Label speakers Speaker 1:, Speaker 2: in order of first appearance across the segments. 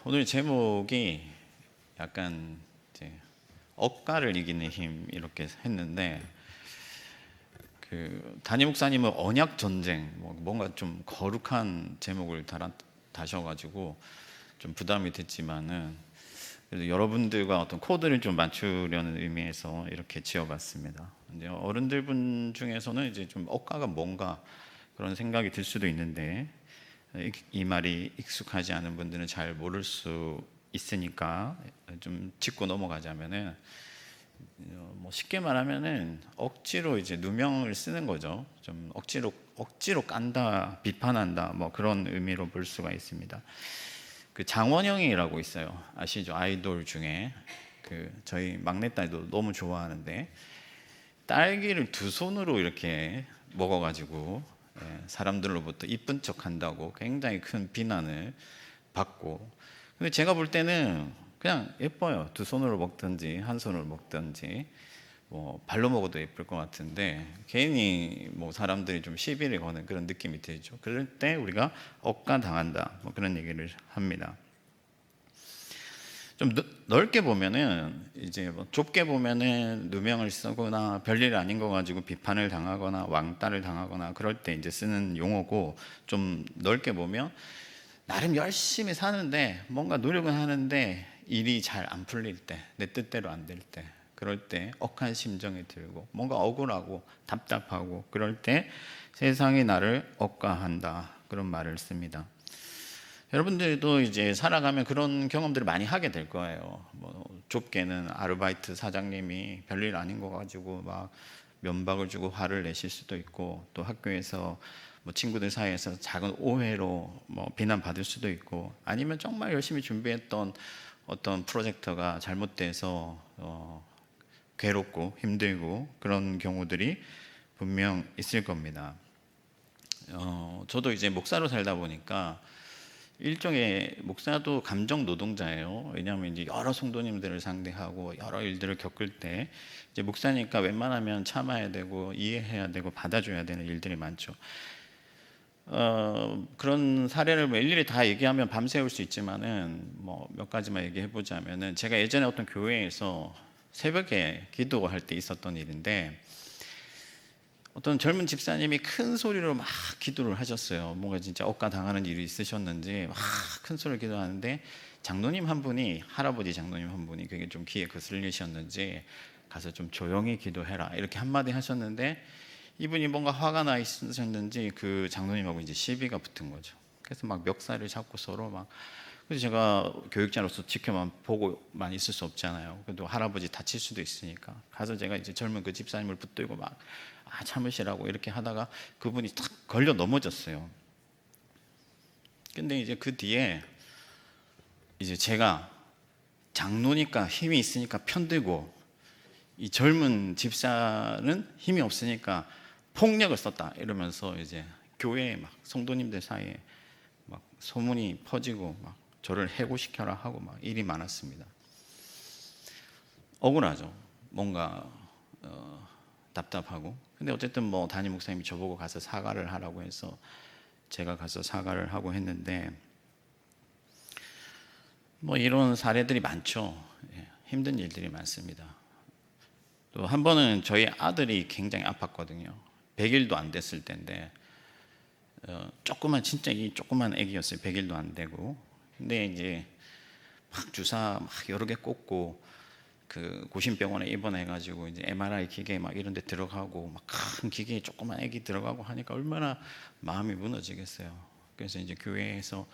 Speaker 1: 오늘 제목이 약간 이제 억가를 이기는 힘 이렇게 했는데, 담임 목사님은 언약 전쟁, 뭔가 좀 거룩한 제목을 다셔가지고 좀 부담이 됐지만은, 그래도 여러분들과 어떤 코드를 좀 맞추려는 의미에서 이렇게 지어봤습니다. 이제 어른들 분 중에서는 이제 좀 억가가 뭔가 그런 생각이 들 수도 있는데, 이 말이 익숙하지 않은 분들은 잘 모를 수 있으니까 좀 짚고 넘어가자면은, 쉽게 말하면은 억지로 이제 누명을 쓰는 거죠. 좀 억지로 깐다, 비판한다, 그런 의미로 볼 수가 있습니다. 장원영이라고 있어요. 아시죠? 아이돌 중에 저희 막내딸도 너무 좋아하는데, 딸기를 두 손으로 이렇게 먹어가지고 사람들로부터 이쁜 척한다고 굉장히 큰 비난을 받고, 근데 제가 볼 때는 그냥 예뻐요. 두 손으로 먹든지 한 손으로 먹든지 발로 먹어도 예쁠 것 같은데, 괜히 사람들이 좀 시비를 거는 그런 느낌이 들죠. 그럴 때 우리가 억가당한다, 그런 얘기를 합니다. 좀 넓게 보면은, 이제 좁게 보면은 누명을 쓰거나 별일 아닌 거 가지고 비판을 당하거나 왕따를 당하거나 그럴 때 이제 쓰는 용어고, 좀 넓게 보면 나름 열심히 사는데 뭔가 노력은 하는데 일이 잘 안 풀릴 때, 내 뜻대로 안 될 때, 그럴 때 억한 심정이 들고 뭔가 억울하고 답답하고 그럴 때 세상이 나를 억가한다, 그런 말을 씁니다. 여러분들도 이제 살아가면 그런 경험들을 많이 하게 될 거예요. 좁게는 아르바이트 사장님이 별일 아닌 거 가지고 막 면박을 주고 화를 내실 수도 있고, 또 학교에서 친구들 사이에서 작은 오해로 비난받을 수도 있고, 아니면 정말 열심히 준비했던 어떤 프로젝트가 잘못돼서 괴롭고 힘들고 그런 경우들이 분명 있을 겁니다. 저도 이제 목사로 살다 보니까, 일종의 목사도 감정 노동자예요. 왜냐하면 이제 여러 성도님들을 상대하고 여러 일들을 겪을 때, 이제 목사니까 웬만하면 참아야 되고 이해해야 되고 받아줘야 되는 일들이 많죠. 그런 사례를 일일이 다 얘기하면 밤새울 수 있지만은 몇 가지만 얘기해 보자면은, 제가 예전에 어떤 교회에서 새벽에 기도할 때 있었던 일인데, 어떤 젊은 집사님이 큰 소리로 막 기도를 하셨어요. 뭔가 진짜 억까 당하는 일이 있으셨는지 막 큰 소리로 기도하는데, 할아버지 장로님 한 분이 그게 좀 귀에 거슬리셨는지 가서 좀 조용히 기도해라 이렇게 한마디 하셨는데, 이분이 뭔가 화가 나 있으셨는지 그 장로님하고 이제 시비가 붙은 거죠. 그래서 막 멱살을 잡고 서로 막, 그래서 제가 교육자로서 지켜만 보고만 있을 수 없잖아요. 그래도 할아버지 다칠 수도 있으니까 가서 제가 이제 젊은 그 집사님을 붙들고 막 참으시라고 이렇게 하다가 그분이 탁 걸려 넘어졌어요. 근데 이제 그 뒤에 이제 제가 장로니까 힘이 있으니까 편들고, 이 젊은 집사는 힘이 없으니까 폭력을 썼다 이러면서 이제 교회 막 성도님들 사이에 막 소문이 퍼지고 막 저를 해고시켜라 하고 막 일이 많았습니다. 억울하죠. 뭔가 답답하고. 근데 어쨌든 담임 목사님이 저보고 가서 사과를 하라고 해서 제가 가서 사과를 하고 했는데, 이런 사례들이 많죠. 힘든 일들이 많습니다. 또 한 번은 저희 아들이 굉장히 아팠거든요. 100일도 안 됐을 때인데, 진짜 이 조그만 애기였어요. 100일도 안 되고. 근데 이제 막 주사 막 여러 개 꽂고, 고심병원에 입원해가지고 이제 MRI 기계 막 이런 데 들어가고, 막 큰 기계에 조그만 애기 들어가고 하니까 얼마나 마음이 무너지겠어요. 그래서 이제 교회에서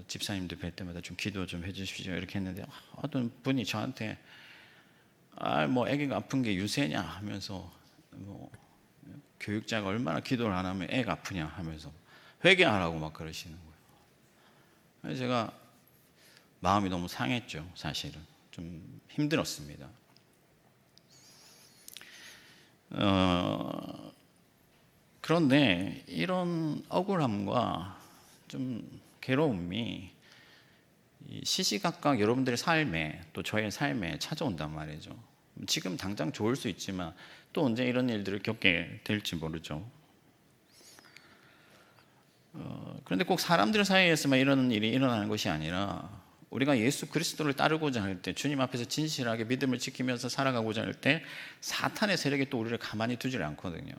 Speaker 1: 집사님들 뵐 때마다 좀 기도 좀 해주십시오 이렇게 했는데, 어떤 분이 저한테 애기가 아픈 게 유세냐 하면서, 교육자가 얼마나 기도를 안 하면 애가 아프냐 하면서 회개하라고 막 그러시는 거예요. 그래서 제가 마음이 너무 상했죠. 사실은 좀 힘들었습니다. 그런데 이런 억울함과 좀 괴로움이 시시각각 여러분들의 삶에, 또 저의 삶에 찾아온단 말이죠. 지금 당장 좋을 수 있지만 또 언제 이런 일들을 겪게 될지 모르죠. 그런데 꼭 사람들 사이에서만 이런 일이 일어나는 것이 아니라 우리가 예수 그리스도를 따르고자 할 때, 주님 앞에서 진실하게 믿음을 지키면서 살아가고자 할 때 사탄의 세력이 또 우리를 가만히 두질 않거든요.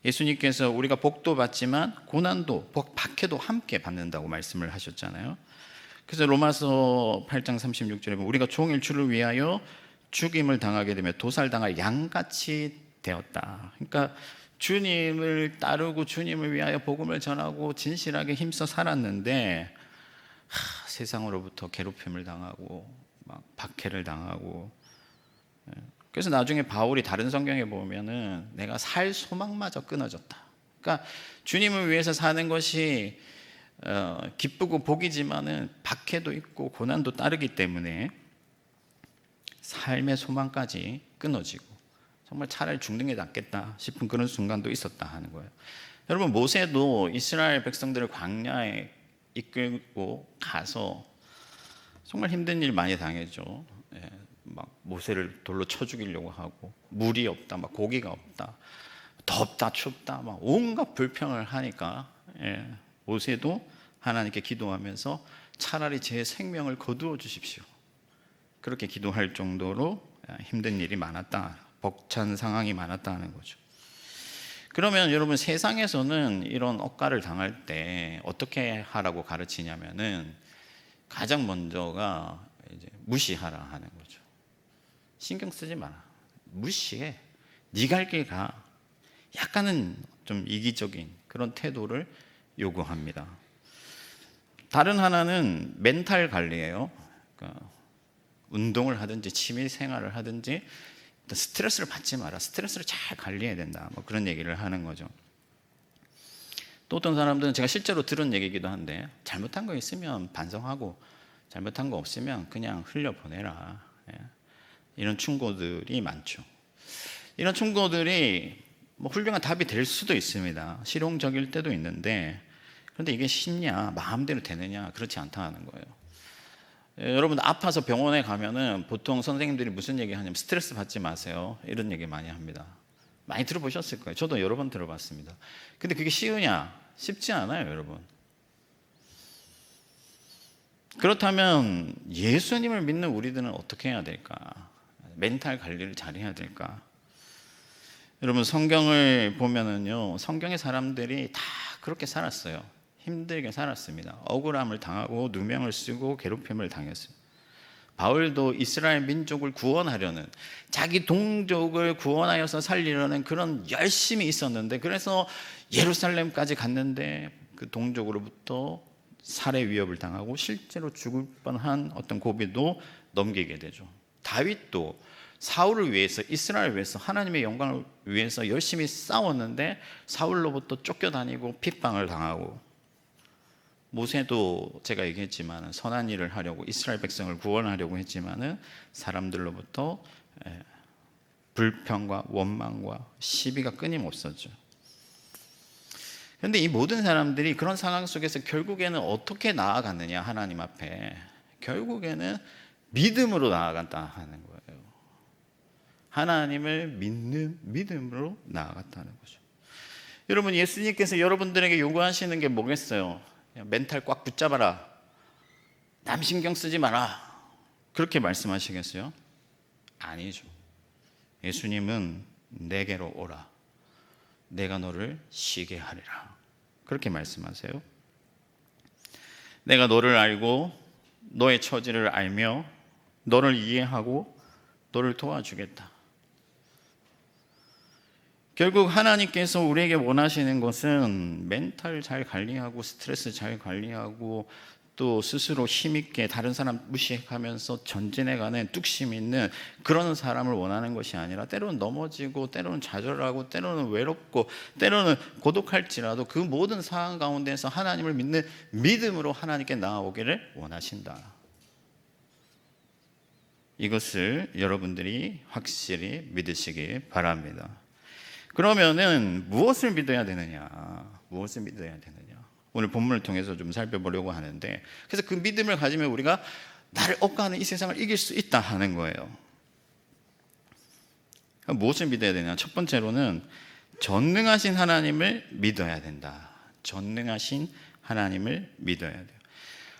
Speaker 1: 예수님께서 우리가 복도 받지만 고난도, 박해도 함께 받는다고 말씀을 하셨잖아요. 그래서 로마서 8장 36절에 보면 우리가 종일 주를 위하여 죽임을 당하게 되며 도살당할 양같이 되었다. 그러니까 주님을 따르고 주님을 위하여 복음을 전하고 진실하게 힘써 살았는데 세상으로부터 괴롭힘을 당하고 막 박해를 당하고, 그래서 나중에 바울이 다른 성경에 보면은 내가 살 소망마저 끊어졌다. 그러니까 주님을 위해서 사는 것이 기쁘고 복이지만은 박해도 있고 고난도 따르기 때문에 삶의 소망까지 끊어지고 정말 차라리 죽는 게 낫겠다 싶은 그런 순간도 있었다 하는 거예요. 여러분, 모세도 이스라엘 백성들을 광야에 이끌고 가서 정말 힘든 일 많이 당했죠. 막 모세를 돌로 쳐 죽이려고 하고, 물이 없다, 막 고기가 없다, 덥다, 춥다, 막 온갖 불평을 하니까 모세도 하나님께 기도하면서 차라리 제 생명을 거두어 주십시오, 그렇게 기도할 정도로 힘든 일이 많았다, 벅찬 상황이 많았다는 거죠. 그러면 여러분, 세상에서는 이런 억가를 당할 때 어떻게 하라고 가르치냐면은 가장 먼저가 이제 무시하라 하는 거죠. 신경 쓰지 마라, 무시해, 네 갈 길 가. 약간은 좀 이기적인 그런 태도를 요구합니다. 다른 하나는 멘탈 관리예요. 그러니까 운동을 하든지 취미 생활을 하든지 스트레스를 받지 마라, 스트레스를 잘 관리해야 된다, 뭐 그런 얘기를 하는 거죠. 또 어떤 사람들은 제가 실제로 들은 얘기이기도 한데, 잘못한 거 있으면 반성하고 잘못한 거 없으면 그냥 흘려보내라, 이런 충고들이 많죠. 이런 충고들이 뭐 훌륭한 답이 될 수도 있습니다. 실용적일 때도 있는데, 그런데 이게 쉽냐, 마음대로 되느냐, 그렇지 않다는 거예요. 여러분, 아파서 병원에 가면은 보통 선생님들이 무슨 얘기 하냐면 스트레스 받지 마세요, 이런 얘기 많이 합니다. 많이 들어보셨을 거예요. 저도 여러 번 들어봤습니다. 근데 그게 쉬우냐? 쉽지 않아요, 여러분. 그렇다면 예수님을 믿는 우리들은 어떻게 해야 될까? 멘탈 관리를 잘 해야 될까? 여러분, 성경을 보면은요, 성경의 사람들이 다 그렇게 살았어요. 힘들게 살았습니다. 억울함을 당하고 누명을 쓰고 괴롭힘을 당했습니다. 바울도 이스라엘 민족을 구원하려는, 자기 동족을 구원하여서 살리려는 그런 열심이 있었는데, 그래서 예루살렘까지 갔는데 그 동족으로부터 살해 위협을 당하고 실제로 죽을 뻔한 어떤 고비도 넘기게 되죠. 다윗도 사울을 위해서, 이스라엘을 위해서, 하나님의 영광을 위해서 열심히 싸웠는데 사울로부터 쫓겨다니고 핍박을 당하고, 모세도 제가 얘기했지만 선한 일을 하려고 이스라엘 백성을 구원하려고 했지만 사람들로부터 불평과 원망과 시비가 끊임없었죠. 그런데 이 모든 사람들이 그런 상황 속에서 결국에는 어떻게 나아갔느냐, 하나님 앞에 결국에는 믿음으로 나아갔다 하는 거예요. 하나님을 믿는 믿음으로 나아갔다는 거죠. 여러분, 예수님께서 여러분들에게 요구하시는 게 뭐겠어요? 멘탈 꽉 붙잡아라, 남 신경 쓰지 마라, 그렇게 말씀하시겠어요? 아니죠. 예수님은 내게로 오라, 내가 너를 쉬게 하리라, 그렇게 말씀하세요. 내가 너를 알고 너의 처지를 알며 너를 이해하고 너를 도와주겠다. 결국 하나님께서 우리에게 원하시는 것은 멘탈 잘 관리하고 스트레스 잘 관리하고 또 스스로 힘있게 다른 사람 무시하면서 전진해가는 뚝심 있는 그런 사람을 원하는 것이 아니라, 때로는 넘어지고 때로는 좌절하고 때로는 외롭고 때로는 고독할지라도 그 모든 상황 가운데서 하나님을 믿는 믿음으로 하나님께 나아오기를 원하신다. 이것을 여러분들이 확실히 믿으시기 바랍니다. 그러면은 무엇을 믿어야 되느냐? 무엇을 믿어야 되느냐? 오늘 본문을 통해서 좀 살펴보려고 하는데, 그래서 그 믿음을 가지면 우리가 나를 억가하는 이 세상을 이길 수 있다 하는 거예요. 무엇을 믿어야 되냐? 첫 번째로는 전능하신 하나님을 믿어야 된다. 전능하신 하나님을 믿어야 돼요.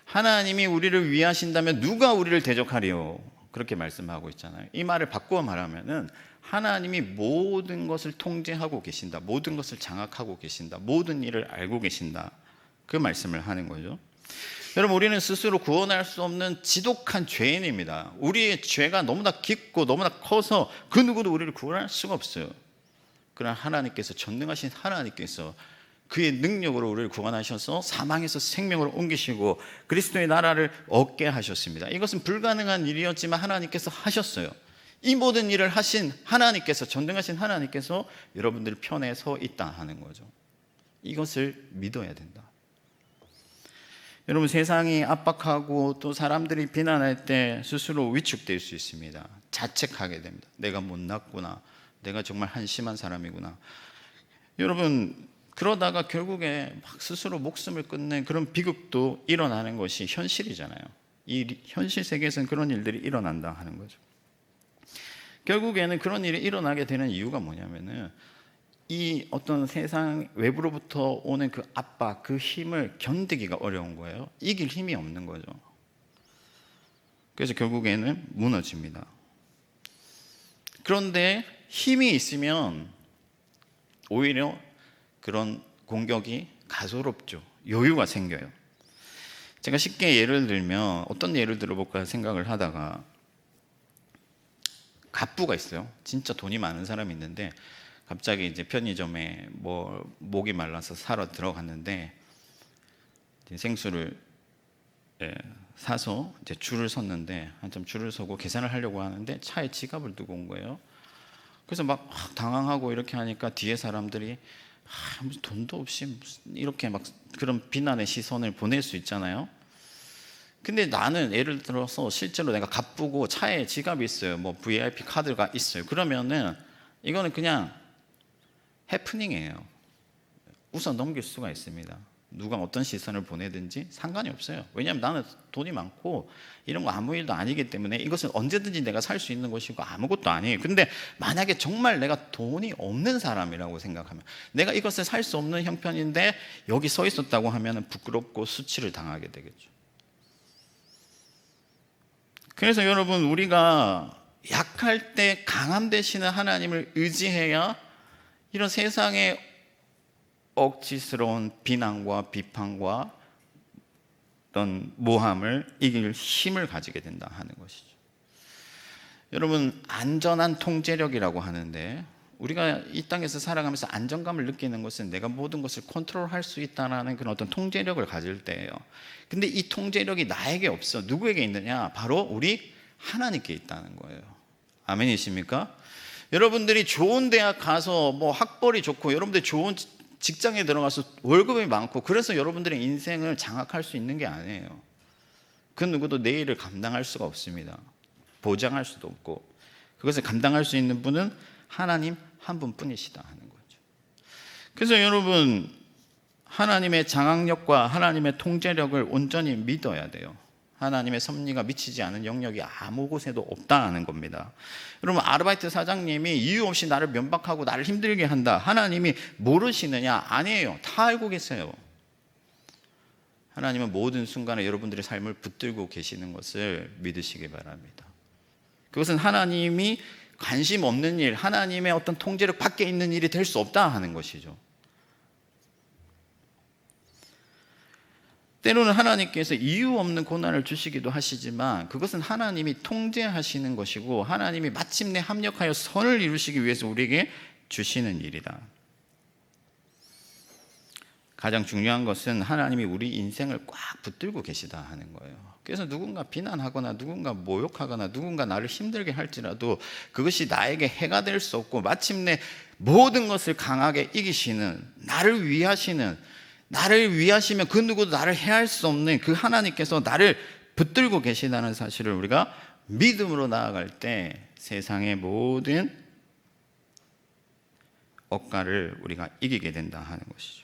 Speaker 1: 하나님이 우리를 위하신다면 누가 우리를 대적하리요? 그렇게 말씀하고 있잖아요. 이 말을 바꾸어 말하면은 하나님이 모든 것을 통제하고 계신다. 모든 것을 장악하고 계신다. 모든 일을 알고 계신다. 그 말씀을 하는 거죠. 여러분, 우리는 스스로 구원할 수 없는 지독한 죄인입니다. 우리의 죄가 너무나 깊고 너무나 커서 그 누구도 우리를 구원할 수가 없어요. 그러나 하나님께서, 전능하신 하나님께서 그의 능력으로 우리를 구원하셔서 사망에서 생명으로 옮기시고 그리스도의 나라를 얻게 하셨습니다. 이것은 불가능한 일이었지만 하나님께서 하셨어요. 이 모든 일을 하신 하나님께서, 전능하신 하나님께서 여러분들 편에 서 있다 하는 거죠. 이것을 믿어야 된다. 여러분, 세상이 압박하고 또 사람들이 비난할 때 스스로 위축될 수 있습니다. 자책하게 됩니다. 내가 못났구나. 내가 정말 한심한 사람이구나. 여러분, 그러다가 결국에 막 스스로 목숨을 끊는 그런 비극도 일어나는 것이 현실이잖아요. 이 현실 세계에서는 그런 일들이 일어난다 하는 거죠. 결국에는 그런 일이 일어나게 되는 이유가 뭐냐면은 이 어떤 세상 외부로부터 오는 그 압박, 그 힘을 견디기가 어려운 거예요. 이길 힘이 없는 거죠. 그래서 결국에는 무너집니다. 그런데 힘이 있으면 오히려 그런 공격이 가소롭죠. 여유가 생겨요. 제가 쉽게 예를 들면 어떤 예를 들어볼까 생각을 하다가, 갑부가 있어요. 진짜 돈이 많은 사람이 있는데 갑자기 이제 편의점에 목이 말라서 사러 들어갔는데 생수를 사서 이제 줄을 섰는데 한참 줄을 서고 계산을 하려고 하는데 차에 지갑을 두고 온 거예요. 그래서 막 당황하고 이렇게 하니까 뒤에 사람들이 무슨 돈도 없이 무슨 이렇게 막 그런 비난의 시선을 보낼 수 있잖아요. 근데 나는 예를 들어서 실제로 내가 갑부고 차에 지갑이 있어요. 뭐 VIP 카드가 있어요. 그러면은 이거는 그냥 해프닝이에요. 웃어 넘길 수가 있습니다. 누가 어떤 시선을 보내든지 상관이 없어요. 왜냐하면 나는 돈이 많고 이런 거 아무 일도 아니기 때문에 이것은 언제든지 내가 살 수 있는 것이고 아무것도 아니에요. 근데 만약에 정말 내가 돈이 없는 사람이라고 생각하면, 내가 이것을 살 수 없는 형편인데 여기 서 있었다고 하면 부끄럽고 수치를 당하게 되겠죠. 그래서 여러분, 우리가 약할 때 강함 되시는 하나님을 의지해야 이런 세상의 억지스러운 비난과 비판과 어떤 모함을 이길 힘을 가지게 된다 하는 것이죠. 여러분, 안전한 통제력이라고 하는데, 우리가 이 땅에서 살아가면서 안정감을 느끼는 것은 내가 모든 것을 컨트롤할 수 있다는 그런 어떤 통제력을 가질 때예요. 근데 이 통제력이 나에게 없어. 누구에게 있느냐? 바로 우리 하나님께 있다는 거예요. 아멘이십니까? 여러분들이 좋은 대학 가서 뭐 학벌이 좋고 여러분들이 좋은 직장에 들어가서 월급이 많고 그래서 여러분들의 인생을 장악할 수 있는 게 아니에요. 그 누구도 내일을 감당할 수가 없습니다. 보장할 수도 없고, 그것을 감당할 수 있는 분은 하나님 한 분뿐이시다 하는 거죠. 그래서 여러분, 하나님의 장악력과 하나님의 통제력을 온전히 믿어야 돼요. 하나님의 섭리가 미치지 않은 영역이 아무 곳에도 없다는 겁니다. 여러분, 아르바이트 사장님이 이유 없이 나를 면박하고 나를 힘들게 한다, 하나님이 모르시느냐? 아니에요. 다 알고 계세요. 하나님은 모든 순간에 여러분들의 삶을 붙들고 계시는 것을 믿으시기 바랍니다. 그것은 하나님이 관심 없는 일, 하나님의 어떤 통제력 밖에 있는 일이 될 수 없다 하는 것이죠. 때로는 하나님께서 이유 없는 고난을 주시기도 하시지만 그것은 하나님이 통제하시는 것이고 하나님이 마침내 합력하여 선을 이루시기 위해서 우리에게 주시는 일이다. 가장 중요한 것은 하나님이 우리 인생을 꽉 붙들고 계시다 하는 거예요. 그래서 누군가 비난하거나 누군가 모욕하거나 누군가 나를 힘들게 할지라도 그것이 나에게 해가 될 수 없고 마침내 모든 것을 강하게 이기시는, 나를 위하시면 그 누구도 나를 해할 수 없는 그 하나님께서 나를 붙들고 계시다는 사실을 우리가 믿음으로 나아갈 때 세상의 모든 억가를 우리가 이기게 된다 하는 것이죠.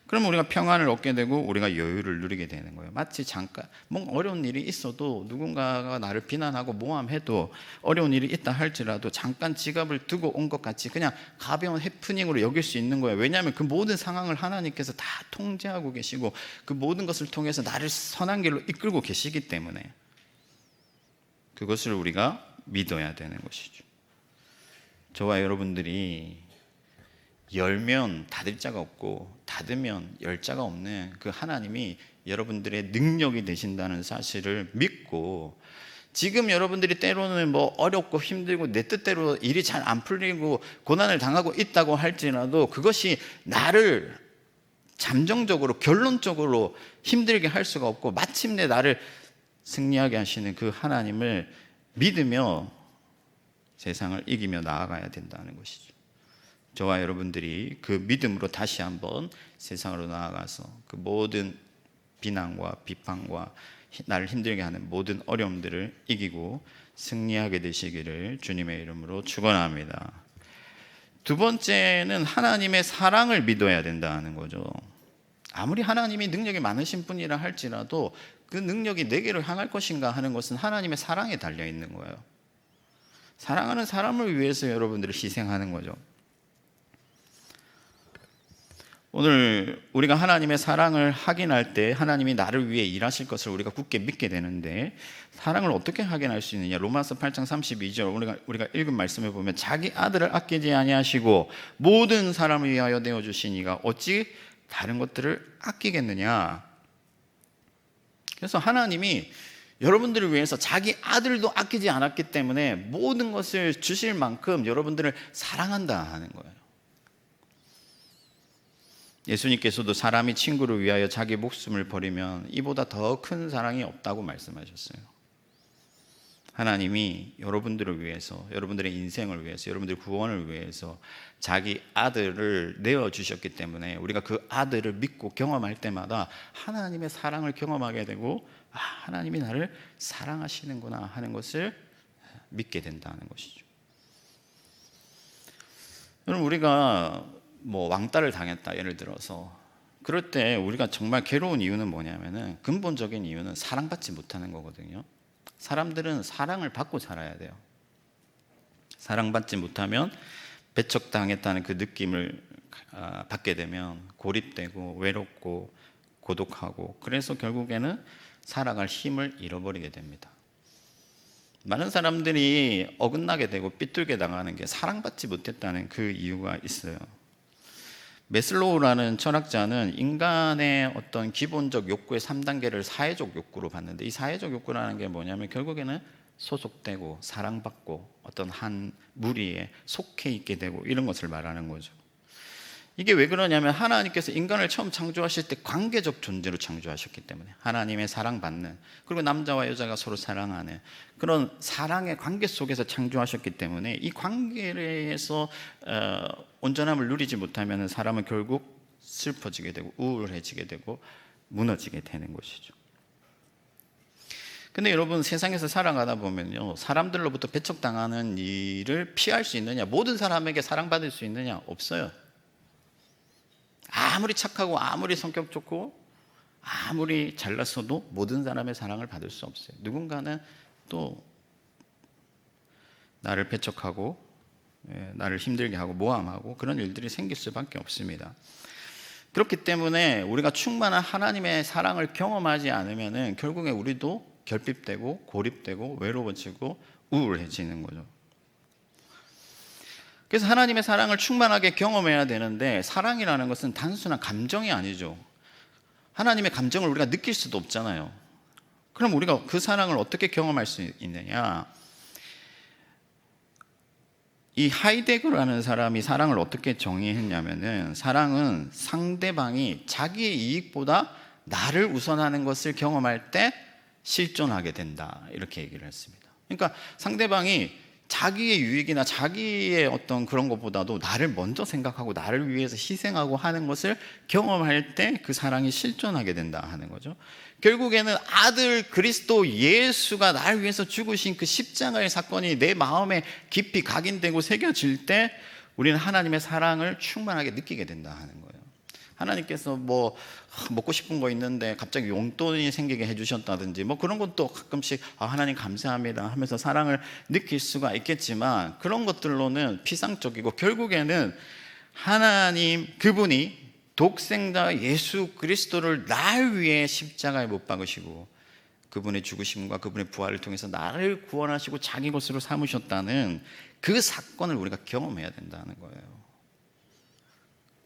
Speaker 1: 그러면 우리가 평안을 얻게 되고 우리가 여유를 누리게 되는 거예요. 마치 잠깐 뭔가 어려운 일이 있어도 누군가가 나를 비난하고 모함해도 어려운 일이 있다 할지라도 잠깐 지갑을 두고 온 것 같이 그냥 가벼운 해프닝으로 여길 수 있는 거예요. 왜냐하면 그 모든 상황을 하나님께서 다 통제하고 계시고 그 모든 것을 통해서 나를 선한 길로 이끌고 계시기 때문에 그것을 우리가 믿어야 되는 것이죠. 저와 여러분들이 열면 닫을 자가 없고 닫으면 열 자가 없는 그 하나님이 여러분들의 능력이 되신다는 사실을 믿고, 지금 여러분들이 때로는 뭐 어렵고 힘들고 내 뜻대로 일이 잘 안 풀리고 고난을 당하고 있다고 할지라도 그것이 나를 잠정적으로 결론적으로 힘들게 할 수가 없고 마침내 나를 승리하게 하시는 그 하나님을 믿으며 세상을 이기며 나아가야 된다는 것이죠. 저와 여러분들이 그 믿음으로 다시 한번 세상으로 나아가서 그 모든 비난과 비판과 나를 힘들게 하는 모든 어려움들을 이기고 승리하게 되시기를 주님의 이름으로 축원합니다. 두 번째는 하나님의 사랑을 믿어야 된다는 거죠. 아무리 하나님이 능력이 많으신 분이라 할지라도 그 능력이 내게로 향할 것인가 하는 것은 하나님의 사랑에 달려 있는 거예요. 사랑하는 사람을 위해서 여러분들을 희생하는 거죠. 오늘 우리가 하나님의 사랑을 확인할 때 하나님이 나를 위해 일하실 것을 우리가 굳게 믿게 되는데, 사랑을 어떻게 확인할 수 있느냐? 로마서 8장 32절 우리가 읽은 말씀을 보면 자기 아들을 아끼지 아니하시고 모든 사람을 위하여 내어주시니가 어찌 다른 것들을 아끼겠느냐? 그래서 하나님이 여러분들을 위해서 자기 아들도 아끼지 않았기 때문에 모든 것을 주실 만큼 여러분들을 사랑한다 하는 거예요. 예수님께서도 사람이 친구를 위하여 자기 목숨을 버리면 이보다 더 큰 사랑이 없다고 말씀하셨어요. 하나님이 여러분들을 위해서, 여러분들의 인생을 위해서, 여러분들의 구원을 위해서 자기 아들을 내어주셨기 때문에 우리가 그 아들을 믿고 경험할 때마다 하나님의 사랑을 경험하게 되고, 아, 하나님이 나를 사랑하시는구나 하는 것을 믿게 된다는 것이죠. 여러분, 우리가 뭐 왕따를 당했다 예를 들어서, 그럴 때 우리가 정말 괴로운 이유는 뭐냐면은 근본적인 이유는 사랑받지 못하는 거거든요. 사람들은 사랑을 받고 살아야 돼요. 사랑받지 못하면 배척당했다는 그 느낌을 받게 되면 고립되고 외롭고 고독하고, 그래서 결국에는 살아갈 힘을 잃어버리게 됩니다. 많은 사람들이 어긋나게 되고 삐뚤게 당하는 게 사랑받지 못했다는 그 이유가 있어요. 메슬로우라는 철학자는 인간의 어떤 기본적 욕구의 3단계를 사회적 욕구로 봤는데, 이 사회적 욕구라는 게 뭐냐면 결국에는 소속되고 사랑받고 어떤 한 무리에 속해 있게 되고 이런 것을 말하는 거죠. 이게 왜 그러냐면 하나님께서 인간을 처음 창조하실 때 관계적 존재로 창조하셨기 때문에, 하나님의 사랑받는, 그리고 남자와 여자가 서로 사랑하는 그런 사랑의 관계 속에서 창조하셨기 때문에 이 관계에서 온전함을 누리지 못하면 사람은 결국 슬퍼지게 되고 우울해지게 되고 무너지게 되는 것이죠. 근데 여러분, 세상에서 살아가다 보면요, 사람들로부터 배척당하는 일을 피할 수 있느냐? 모든 사람에게 사랑받을 수 있느냐? 없어요. 아무리 착하고 아무리 성격 좋고 아무리 잘났어도 모든 사람의 사랑을 받을 수 없어요. 누군가는 또 나를 배척하고 나를 힘들게 하고 모함하고 그런 일들이 생길 수밖에 없습니다. 그렇기 때문에 우리가 충만한 하나님의 사랑을 경험하지 않으면 결국에 우리도 결핍되고 고립되고 외로워지고 우울해지는 거죠. 그래서 하나님의 사랑을 충만하게 경험해야 되는데, 사랑이라는 것은 단순한 감정이 아니죠. 하나님의 감정을 우리가 느낄 수도 없잖아요. 그럼 우리가 그 사랑을 어떻게 경험할 수 있느냐? 이 하이데거라는 사람이 사랑을 어떻게 정의했냐면은, 사랑은 상대방이 자기의 이익보다 나를 우선하는 것을 경험할 때 실존하게 된다, 이렇게 얘기를 했습니다. 그러니까 상대방이 자기의 유익이나 자기의 어떤 그런 것보다도 나를 먼저 생각하고 나를 위해서 희생하고 하는 것을 경험할 때 그 사랑이 실존하게 된다 하는 거죠. 결국에는 아들 그리스도 예수가 나를 위해서 죽으신 그 십자가의 사건이 내 마음에 깊이 각인되고 새겨질 때 우리는 하나님의 사랑을 충만하게 느끼게 된다 하는 거예요. 하나님께서 뭐 먹고 싶은 거 있는데 갑자기 용돈이 생기게 해주셨다든지 뭐 그런 것도 가끔씩 하나님 감사합니다 하면서 사랑을 느낄 수가 있겠지만, 그런 것들로는 피상적이고 결국에는 하나님 그분이 독생자 예수 그리스도를 날 위해 십자가에 못 박으시고 그분의 죽으심과 그분의 부활을 통해서 나를 구원하시고 자기 것으로 삼으셨다는 그 사건을 우리가 경험해야 된다는 거예요.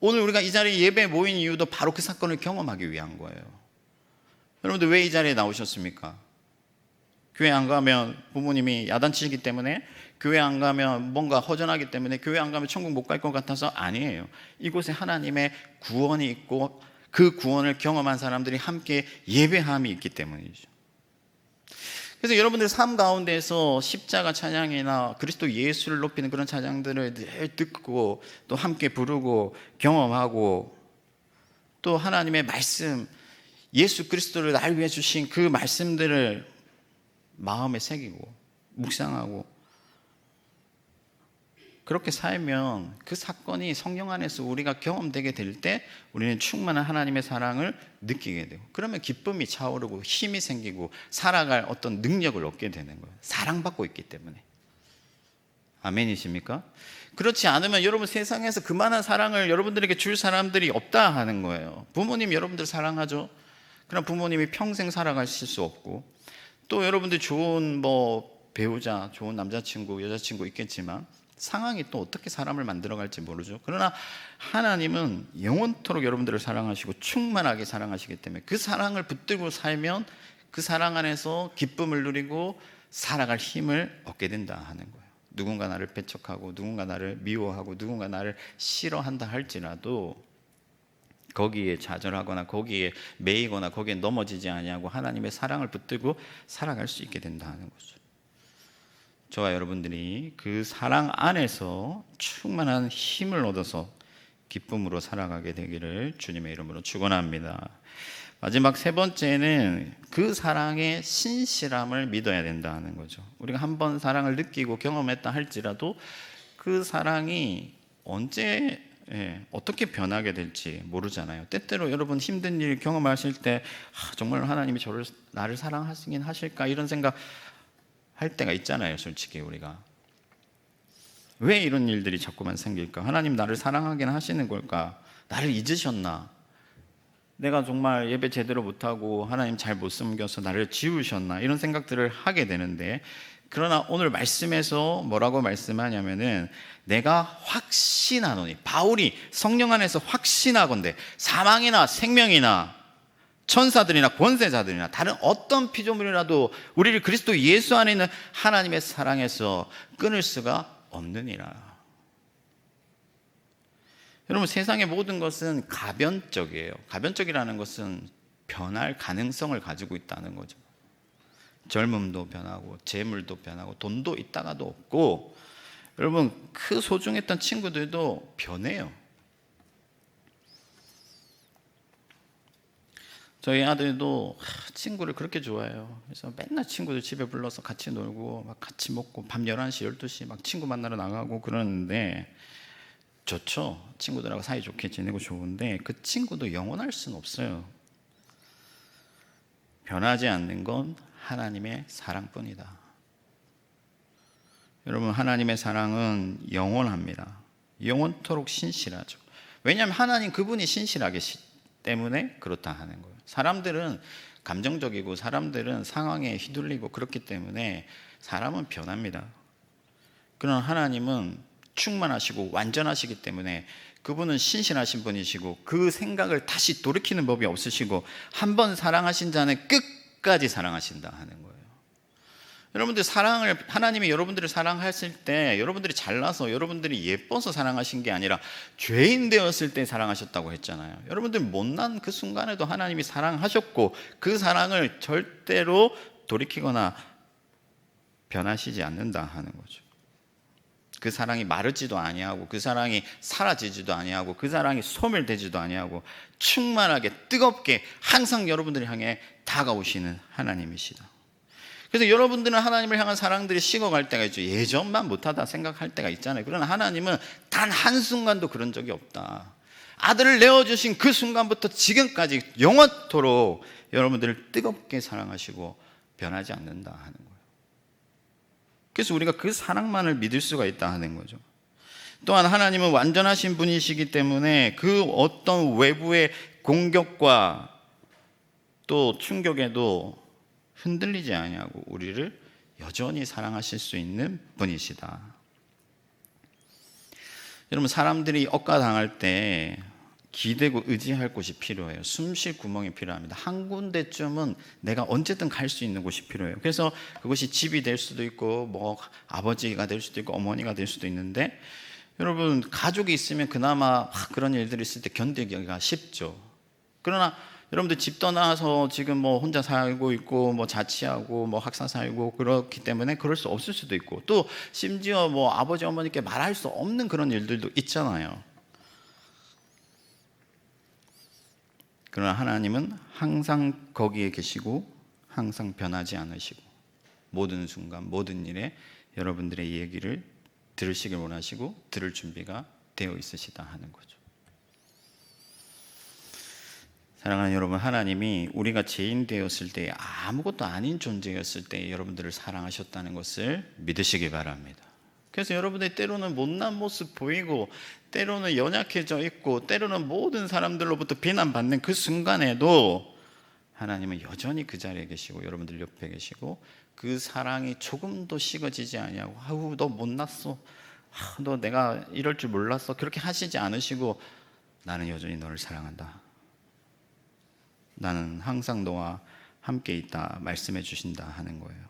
Speaker 1: 오늘 우리가 이 자리에 예배에 모인 이유도 바로 그 사건을 경험하기 위한 거예요. 여러분들 왜 이 자리에 나오셨습니까? 교회 안 가면 부모님이 야단치시기 때문에, 교회 안 가면 뭔가 허전하기 때문에, 교회 안 가면 천국 못 갈 것 같아서 아니에요. 이곳에 하나님의 구원이 있고 그 구원을 경험한 사람들이 함께 예배함이 있기 때문이죠. 그래서 여러분들 삶 가운데서 십자가 찬양이나 그리스도 예수를 높이는 그런 찬양들을 늘 듣고 또 함께 부르고 경험하고, 또 하나님의 말씀, 예수 그리스도를 날 위해 주신 그 말씀들을 마음에 새기고 묵상하고 그렇게 살면 그 사건이 성령 안에서 우리가 경험되게 될 때 우리는 충만한 하나님의 사랑을 느끼게 되고, 그러면 기쁨이 차오르고 힘이 생기고 살아갈 어떤 능력을 얻게 되는 거예요. 사랑받고 있기 때문에. 아멘이십니까? 그렇지 않으면 여러분 세상에서 그만한 사랑을 여러분들에게 줄 사람들이 없다 하는 거예요. 부모님 여러분들 사랑하죠? 그럼 부모님이 평생 살아가실 수 없고, 또 여러분들 좋은 뭐 배우자, 좋은 남자친구, 여자친구 있겠지만 상황이 또 어떻게 사람을 만들어갈지 모르죠. 그러나 하나님은 영원토록 여러분들을 사랑하시고 충만하게 사랑하시기 때문에 그 사랑을 붙들고 살면 그 사랑 안에서 기쁨을 누리고 살아갈 힘을 얻게 된다 하는 거예요. 누군가 나를 배척하고 누군가 나를 미워하고 누군가 나를 싫어한다 할지라도 거기에 좌절하거나 거기에 매이거나 거기에 넘어지지 아니하고 하나님의 사랑을 붙들고 살아갈 수 있게 된다 하는 거죠. 저와 여러분들이 그 사랑 안에서 충만한 힘을 얻어서 기쁨으로 살아가게 되기를 주님의 이름으로 축원합니다. 마지막 세 번째는 그 사랑의 신실함을 믿어야 된다는 거죠. 우리가 한번 사랑을 느끼고 경험했다 할지라도 그 사랑이 언제 어떻게 변하게 될지 모르잖아요. 때때로 여러분 힘든 일 경험하실 때 정말 하나님이 나를 사랑하시긴 하실까 이런 생각 할 때가 있잖아요. 솔직히 우리가 왜 이런 일들이 자꾸만 생길까? 하나님 나를 사랑하긴 하시는 걸까? 나를 잊으셨나? 내가 정말 예배 제대로 못하고 하나님 잘 못 섬겨서 나를 지우셨나? 이런 생각들을 하게 되는데, 그러나 오늘 말씀에서 뭐라고 말씀하냐면은 내가 확신하노니, 바울이 성령 안에서 확신하건대 사망이나 생명이나 천사들이나 권세자들이나 다른 어떤 피조물이라도 우리를 그리스도 예수 안에 있는 하나님의 사랑에서 끊을 수가 없느니라. 여러분 세상의 모든 것은 가변적이에요. 가변적이라는 것은 변할 가능성을 가지고 있다는 거죠. 젊음도 변하고 재물도 변하고 돈도 있다가도 없고, 여러분 그 소중했던 친구들도 변해요. 저희 아들도 친구를 그렇게 좋아해요. 그래서 맨날 친구들 집에 불러서 같이 놀고 막 같이 먹고 밤 11시, 12시 막 친구 만나러 나가고 그러는데 좋죠. 친구들하고 사이좋게 지내고 좋은데 그 친구도 영원할 수는 없어요. 변하지 않는 건 하나님의 사랑뿐이다. 여러분 하나님의 사랑은 영원합니다. 영원토록 신실하죠. 왜냐하면 하나님 그분이 신실하기 때문에 그렇다 하는 거예요. 사람들은 감정적이고 사람들은 상황에 휘둘리고 그렇기 때문에 사람은 변합니다. 그러나 하나님은 충만하시고 완전하시기 때문에 그분은 신실하신 분이시고 그 생각을 다시 돌이키는 법이 없으시고 한 번 사랑하신 자는 끝까지 사랑하신다 하는 거예요. 여러분들 하나님이 여러분들을 사랑하실 때 여러분들이 잘나서 여러분들이 예뻐서 사랑하신 게 아니라 죄인 되었을 때 사랑하셨다고 했잖아요. 여러분들 못난 그 순간에도 하나님이 사랑하셨고 그 사랑을 절대로 돌이키거나 변하시지 않는다 하는 거죠. 그 사랑이 마르지도 아니하고 그 사랑이 사라지지도 아니하고 그 사랑이 소멸되지도 아니하고 충만하게 뜨겁게 항상 여러분들을 향해 다가오시는 하나님이시다. 그래서 여러분들은 하나님을 향한 사랑들이 식어갈 때가 있죠. 예전만 못하다 생각할 때가 있잖아요. 그러나 하나님은 단 한순간도 그런 적이 없다. 아들을 내어주신 그 순간부터 지금까지 영원토록 여러분들을 뜨겁게 사랑하시고 변하지 않는다 하는 거예요. 그래서 우리가 그 사랑만을 믿을 수가 있다 하는 거죠. 또한 하나님은 완전하신 분이시기 때문에 그 어떤 외부의 공격과 또 충격에도 흔들리지 아니하고 우리를 여전히 사랑하실 수 있는 분이시다. 여러분, 사람들이 억가당할 때 기대고 의지할 곳이 필요해요. 숨 쉴 구멍이 필요합니다. 한 군데쯤은 내가 언제든 갈 수 있는 곳이 필요해요. 그래서 그것이 집이 될 수도 있고 뭐 아버지가 될 수도 있고 어머니가 될 수도 있는데, 여러분, 가족이 있으면 그나마 그런 일들이 있을 때 견디기가 쉽죠. 그러나 여러분들 집 떠나서 지금 뭐 혼자 살고 있고 뭐 자취하고 뭐 학사 살고 그렇기 때문에 그럴 수 없을 수도 있고, 또 심지어 뭐 아버지 어머니께 말할 수 없는 그런 일들도 있잖아요. 그러나 하나님은 항상 거기에 계시고 항상 변하지 않으시고 모든 순간 모든 일에 여러분들의 얘기를 들으시길 원하시고 들을 준비가 되어 있으시다 하는 거죠. 사랑하는 여러분, 하나님이 우리가 죄인 되었을 때, 아무것도 아닌 존재였을 때 여러분들을 사랑하셨다는 것을 믿으시기 바랍니다. 그래서 여러분들이 때로는 못난 모습 보이고 때로는 연약해져 있고 때로는 모든 사람들로부터 비난받는 그 순간에도 하나님은 여전히 그 자리에 계시고 여러분들 옆에 계시고 그 사랑이 조금도 식어지지 아니하고 아우 너 못났어, 너 내가 이럴 줄 몰랐어, 그렇게 하시지 않으시고 나는 여전히 너를 사랑한다, 나는 항상 너와 함께 있다 말씀해 주신다 하는 거예요.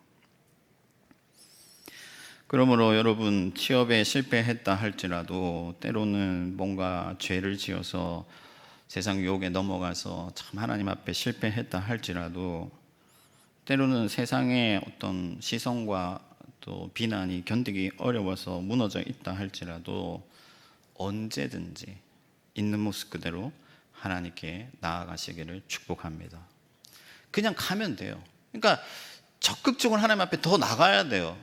Speaker 1: 그러므로 여러분, 취업에 실패했다 할지라도 때로는 뭔가 죄를 지어서 세상 유혹에 넘어가서 참 하나님 앞에 실패했다 할지라도 때로는 세상의 어떤 시선과 또 비난이 견디기 어려워서 무너져 있다 할지라도 언제든지 있는 모습 그대로 하나님께 나아가시기를 축복합니다. 그냥 가면 돼요. 그러니까 적극적으로 하나님 앞에 더 나가야 돼요.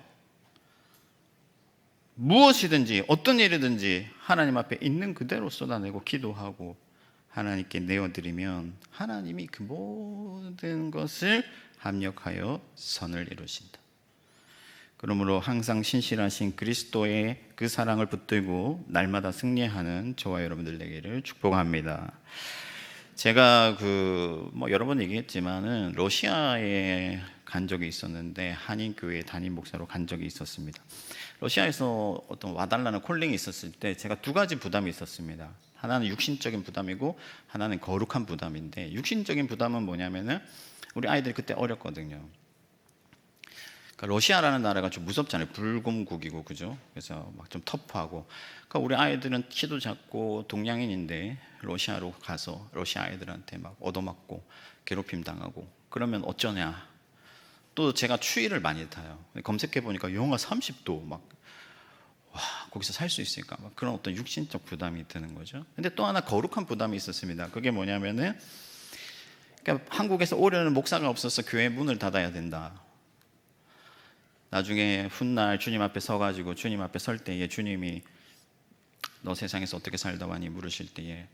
Speaker 1: 무엇이든지 어떤 일이든지 하나님 앞에 있는 그대로 쏟아내고 기도하고 하나님께 내어드리면 하나님이 그 모든 것을 합력하여 선을 이루신다. 그러므로 항상 신실하신 그리스도의 그 사랑을 붙들고 날마다 승리하는 저와 여러분들 되기를 축복합니다. 제가 여러 번 얘기했지만은 러시아에 간 적이 있었는데 한인교회 담임 목사로 간 적이 있었습니다. 러시아에서 어떤 와달라는 콜링이 있었을 때 제가 두 가지 부담이 있었습니다. 하나는 육신적인 부담이고 하나는 거룩한 부담인데, 육신적인 부담은 뭐냐면은 우리 아이들이 그때 어렸거든요. 그러니까 러시아라는 나라가 좀 무섭잖아요. 불곰국이고, 그죠? 그래서 막 좀 터프하고. 그러니까 우리 아이들은 키도 작고 동양인인데 러시아로 가서 러시아 아이들한테 막 얻어맞고 괴롭힘 당하고 그러면 어쩌냐. 또 제가 추위를 많이 타요. 검색해 보니까 영하 30도 막, 와, 거기서 살 수 있을까? 막 그런 어떤 육신적 부담이 드는 거죠. 근데 또 하나 거룩한 부담이 있었습니다. 그게 뭐냐면은, 그러니까 한국에서 오려는 목사가 없어서 교회 문을 닫아야 된다. 나중에 훗날 주님 앞에 서가지고 주님 앞에 설 때에 주님이 너 세상에서 어떻게 살다 왔니 물으실 때에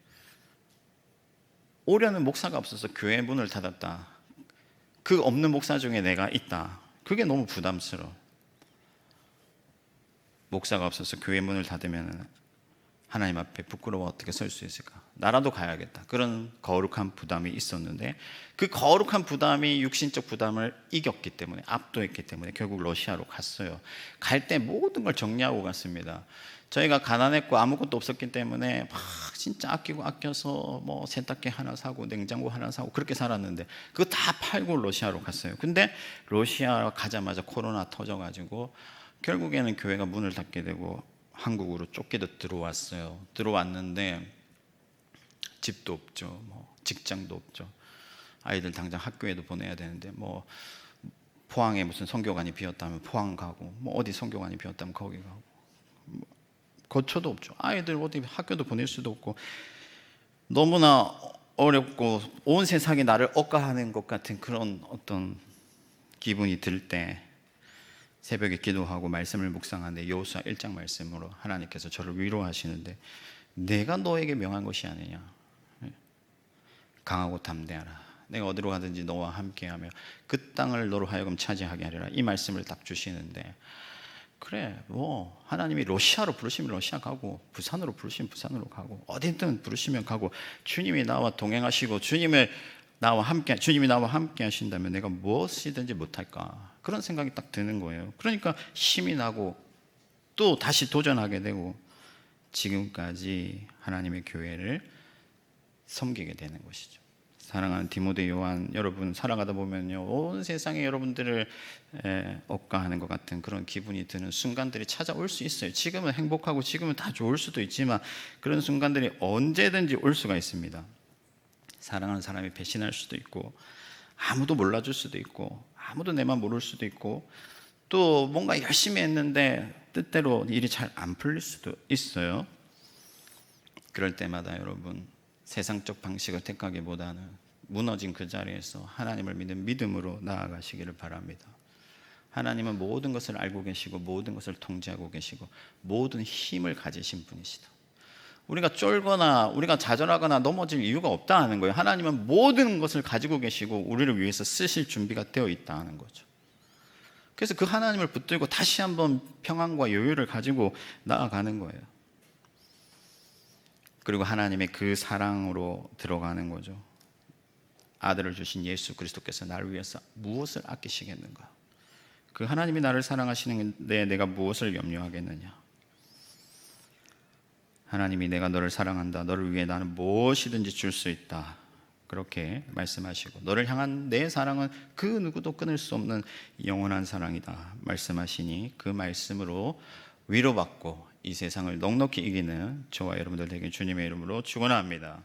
Speaker 1: 오려는 목사가 없어서 교회 문을 닫았다. 그 없는 목사 중에 내가 있다. 그게 너무 부담스러워. 목사가 없어서 교회 문을 닫으면 하나님 앞에 부끄러워 어떻게 설 수 있을까? 나라도 가야겠다. 그런 거룩한 부담이 있었는데 그 거룩한 부담이 육신적 부담을 이겼기 때문에, 압도했기 때문에 결국 러시아로 갔어요. 갈 때 모든 걸 정리하고 갔습니다. 저희가 가난했고 아무것도 없었기 때문에 막 진짜 아끼고 아껴서 뭐 세탁기 하나 사고 냉장고 하나 사고 그렇게 살았는데 그거 다 팔고 러시아로 갔어요. 근데 러시아 가자마자 코로나 터져가지고 결국에는 교회가 문을 닫게 되고 한국으로 쫓기듯 들어왔어요. 들어왔는데 집도 없죠, 뭐 직장도 없죠. 아이들 당장 학교에도 보내야 되는데 뭐 포항에 무슨 선교관이 비었다면 포항 가고, 뭐 어디 선교관이 비었다면 거기 가고, 뭐 거처도 없죠. 아이들 어디 학교도 보낼 수도 없고 너무나 어렵고 온 세상이 나를 억까하는 것 같은 그런 어떤 기분이 들 때 새벽에 기도하고 말씀을 묵상하는데 여호수아 1장 말씀으로 하나님께서 저를 위로하시는데 내가 너에게 명한 것이 아니냐. 강하고 담대하라. 내가 어디로 가든지 너와 함께하며 그 땅을 너로 하여금 차지하게 하리라. 이 말씀을 딱 주시는데, 그래 뭐 하나님이 러시아로 부르시면 러시아 가고, 부산으로 부르시면 부산으로 가고, 어디든 부르시면 가고, 주님이 나와 동행하시고 주님이 나와 함께 하신다면 내가 무엇이든지 못할까, 그런 생각이 딱 드는 거예요. 그러니까 힘이 나고 또 다시 도전하게 되고, 지금까지 하나님의 교회를 섬기게 되는 것이죠. 사랑하는 디모데 요한 여러분, 살아가다 보면요, 온 세상에 여러분들을 억가하는 것 같은 그런 기분이 드는 순간들이 찾아올 수 있어요. 지금은 행복하고 지금은 다 좋을 수도 있지만, 그런 순간들이 언제든지 올 수가 있습니다. 사랑하는 사람이 배신할 수도 있고, 아무도 몰라줄 수도 있고, 아무도 내만 모를 수도 있고, 또 뭔가 열심히 했는데 뜻대로 일이 잘 안 풀릴 수도 있어요. 그럴 때마다 여러분, 세상적 방식을 택하기보다는 무너진 그 자리에서 하나님을 믿는 믿음으로 나아가시기를 바랍니다. 하나님은 모든 것을 알고 계시고 모든 것을 통제하고 계시고 모든 힘을 가지신 분이시다. 우리가 쫄거나 우리가 좌절하거나 넘어질 이유가 없다 하는 거예요. 하나님은 모든 것을 가지고 계시고 우리를 위해서 쓰실 준비가 되어 있다 하는 거죠. 그래서 그 하나님을 붙들고 다시 한번 평안과 여유를 가지고 나아가는 거예요. 그리고 하나님의 그 사랑으로 들어가는 거죠. 아들을 주신 예수 그리스도께서 나를 위해서 무엇을 아끼시겠는가? 그 하나님이 나를 사랑하시는데 내가 무엇을 염려하겠느냐? 하나님이 내가 너를 사랑한다, 너를 위해 나는 무엇이든지 줄 수 있다, 그렇게 말씀하시고, 너를 향한 내 사랑은 그 누구도 끊을 수 없는 영원한 사랑이다 말씀하시니, 그 말씀으로 위로받고 이 세상을 넉넉히 이기는 저와 여러분들 되길 주님의 이름으로 축원합니다.